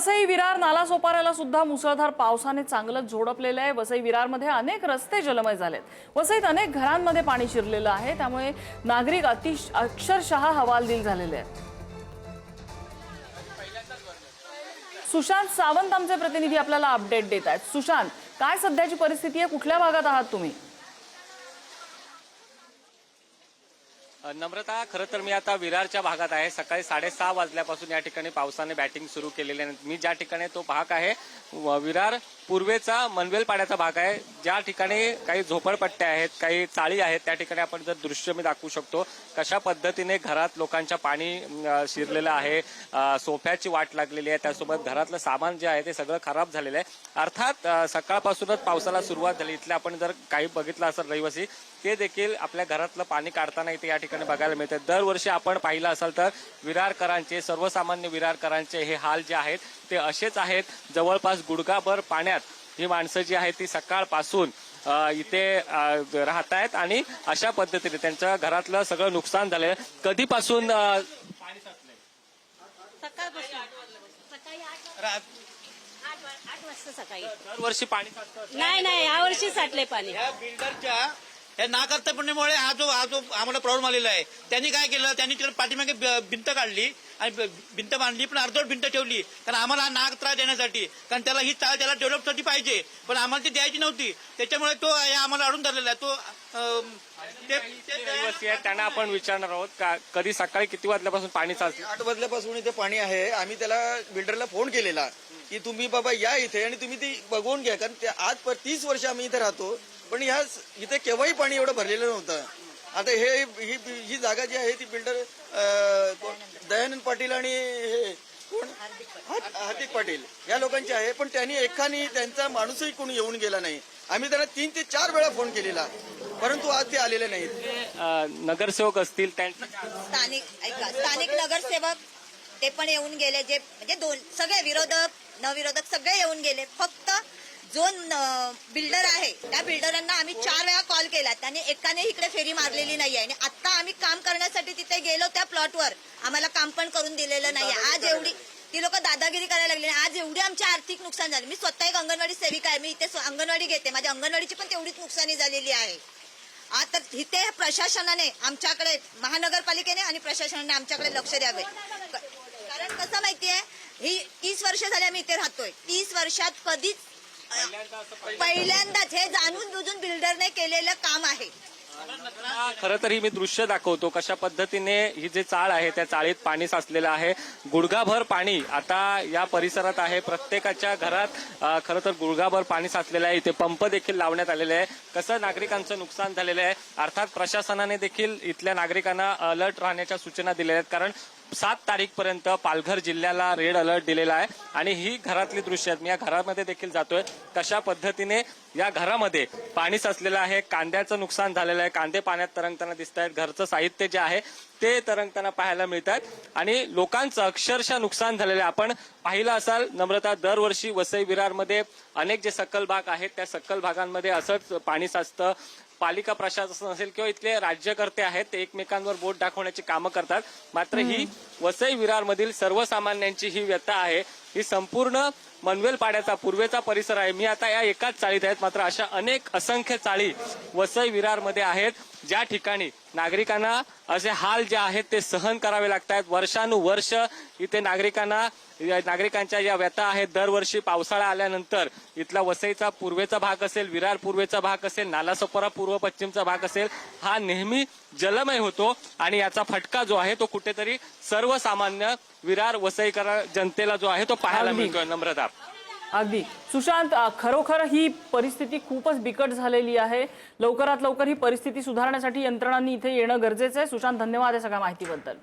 वसई विरार नालासोपाऱ्याला सुद्धा मुसळधार पावसाने चांगलंच झोडपलेलं आहे। वसई विरारमध्ये अनेक रस्ते जलमय झालेत। वसईत अनेक घरांमध्ये पाणी शिरलेलं आहे, त्यामुळे नागरिक अक्षरशः हवालदिल झालेले आहेत। सुशांत सावंत आमचे प्रतिनिधी आपल्याला अपडेट देत आहेत। सुशांत, काय सध्याची परिस्थिती आहे? कुठल्या भागात आहात तुम्ही? नम्रता, खरं तर मी आता विरारच्या भागात आहे। सकाळी 6:30 वाजल्यापासून या ठिकाणी पावसाने बॅटिंग सुरू केलेली आहे। मी ज्या ठिकाणी तो भाग आहे विरार पूर्वेचा मनवेल पाड्याचा भाग आहे, ज्या ठिकाणी काही झोपडपट्ट्या आहेत, काही चाळी आहेत। त्या ठिकाणी आपण जर दृश्य मी दाखवू शकतो कशा पद्धतीने घरात लोकांच्या पाणी शिरलेलं आहे, सोफ्याची वाट लागलेली आहे, त्यासोबत घरातलं सामान जे आहे ते सगळं खराब झालेलं आहे। अर्थात सकाळपासूनच पावसाला सुरुवात झाली। इथले आपण जर काही बघितलं असेल रहिवासी, ते देखील आपल्या घरातलं पाणी काढताना इथे या ठिकाणी बघायला मिळते। दरवर्षी आपण पाहिलं असाल तर विरारकरांचे, सर्वसामान्य विरारकरांचे हे हाल जे आहेत ते असेच आहेत। जवळपास गुडघाभर पाण्यात ही माणसं जी आहेत ती सकाळपासून इथे राहत आहेत आणि अशा पद्धतीने त्यांच्या घरातलं सगळं नुकसान झालंय। कधीपासून पाणी साचलंय? सकाळी 8 वाजता सकाळी। दरवर्षी पाणी साचतं? नाही, यावर्षी साठले पाणी। या बिल्डरच्या या नाकर्तेपणामुळे हा जो आम्हाला प्रॉब्लेम आलेला आहे। त्यांनी काय केलं, त्यांनी तिकडे पाठीमागे भिंत काढली आणि भिंत बांधली, पण अर्धवट भिंत ठेवली, कारण आम्हाला नाक त्रास देण्यासाठी, कारण त्याला ही चाळ त्याला डेव्हलपसाठी पाहिजे, पण आम्हाला ती द्यायची नव्हती। त्याच्यामुळे तो आम्हाला अडून धरलेला आहे। तो त्यांना आपण विचारणार आहोत का कधी सकाळी किती वाजल्यापासून पाणी साचलं? 8 वाजल्यापासून इथे पाणी आहे। आम्ही त्याला बिल्डरला फोन केलेला की तुम्ही बाबा या इथे आणि तुम्ही ती बघून घ्या, कारण आज 30 वर्ष आम्ही इथे राहतो, पण ह्या इथे केव्हाही पाणी एवढं भरलेलं नव्हतं। आता ही जागा जी आहे ती बिल्डर दयानंद पाटील आणि हे कोण हार्दिक पाटील या लोकांची आहे, पण त्यांनी एकाने त्यांचा माणूसही कोणी येऊन गेला नाही। आम्ही त्यांना 3 ते 4 वेळा फोन केलेला, परंतु आज ते आलेले नाहीत। नगरसेवक असतील स्थानिक नगरसेवक ते पण येऊन गेले, जे म्हणजे सगळे विरोधक नविरोधक सगळे येऊन गेले। फक्त जो बिल्डर आहे त्या बिल्डरांना आम्ही 4 वेळा कॉल केला, त्यांनी एकाने इकडे फेरी मारलेली नाहीये आणि आता आम्ही काम करण्यासाठी तिथे गेलो त्या प्लॉटवर, आम्हाला काम पण करून दिलेलं नाहीये। आज एवढी ती लोक दादागिरी करायला लागली। आज एवढी आमचे आर्थिक नुकसान झाले। मी स्वतः एक अंगणवाडी सेविका आहे, मी इथे अंगणवाडी घेते, माझ्या अंगणवाडीची पण तेवढीच नुकसानी झालेली आहे। आता इथे प्रशासनाने आमच्याकडे, महानगरपालिकेने आणि प्रशासनाने आमच्याकडे लक्ष द्यावे, कारण कसं माहितीये, ही 30 वर्ष झाली आम्ही इथे राहतोय। 30 वर्षात कधीच पहिल्यांदाच हे जाणून बुजून बिल्डरने केलेलं काम आहे। खरं तर ही मी दृश्य दाखवतो कशा पद्धतीने ही जे चाळ आहे त्या चाळीत पाणी साचलेलं आहे। गुडघाभर पाणी आता या परिसरात आहे। प्रत्येकाच्या घरात खरं तर गुडघाभर पाणी साचलेलं आहे। इथे पंप देखील लावण्यात आलेले आहे। कसं नागरिकांचं नुकसान झालेलं आहे। अर्थात प्रशासनाने देखील इथल्या नागरिकांना अलर्ट राहण्याच्या सूचना दिलेल्या आहेत, कारण 7 तारीखपर्यंत पालघर जिल्ह्याला रेड अलर्ट दिलेला आहे। आणि ही घरातली दृश्य आहेत। मी या घरामध्ये देखील जातोय, कशा पद्धतीने या घरामध्ये पाणी साचलेलं आहे। कांद्याचं नुकसान झालेलं आहे, कांदे पाण्यात तरंगताना दिसत आहेत, घरचं साहित्य जे आहे ते तरंगताना पाहायला मिळतात आणि लोकांचं अक्षरशः नुकसान झालेलं आहे। आपण पाहिलं असाल नम्रता, दरवर्षी वसई विरारमध्ये अनेक जे सखल भाग आहेत त्या सखल भागांमध्ये असंच पाणी साचतं। पालिका प्रशासन असेल किंवा इथले राज्यकर्ते आहेत ते एकमेकांवर बोट दाखवण्याची कामं करतात, मात्र ही वसई विरारमधील सर्वसामान्यांची ही व्यथा आहे। ही संपूर्ण मनवेल पाड्याचा पूर्वेचा परिसर आहे। मी आता या एकाच चाळीत आहेत, मात्र अशा अनेक असंख्य चाळी वसई विरारमध्ये आहेत, ज्या ठिकाणी नागरिकांना असे हाल जे आहेत ते सहन करावे लागत आहेत। वर्षानुवर्ष इथे नागरिकांच्या या व्यथा आहेत। दरवर्षी पावसाळा आल्यानंतर इथला वसईचा पूर्वेचा भाग असेल, विरार पूर्वेचा भाग असेल, नालासोपारा पूर्व पश्चिमचा भाग असेल, हा नेहमी जलमय होतो आणि याचा फटका जो आहे तो कुठेतरी सर्वसामान्य विरार वसईकर जनतेला जो आहे तो पाहायला मिळतोय। नम्रता, अगदी सुशांत, खरोखर ही परिस्थिती खूपच बिकट झालेली आहे। लवकरात लवकर ही परिस्थिती सुधारण्यासाठी यंत्रणांनी इथे येणं गरजेचं आहे। सुशांत, धन्यवाद या सगळ्या माहितीबद्दल।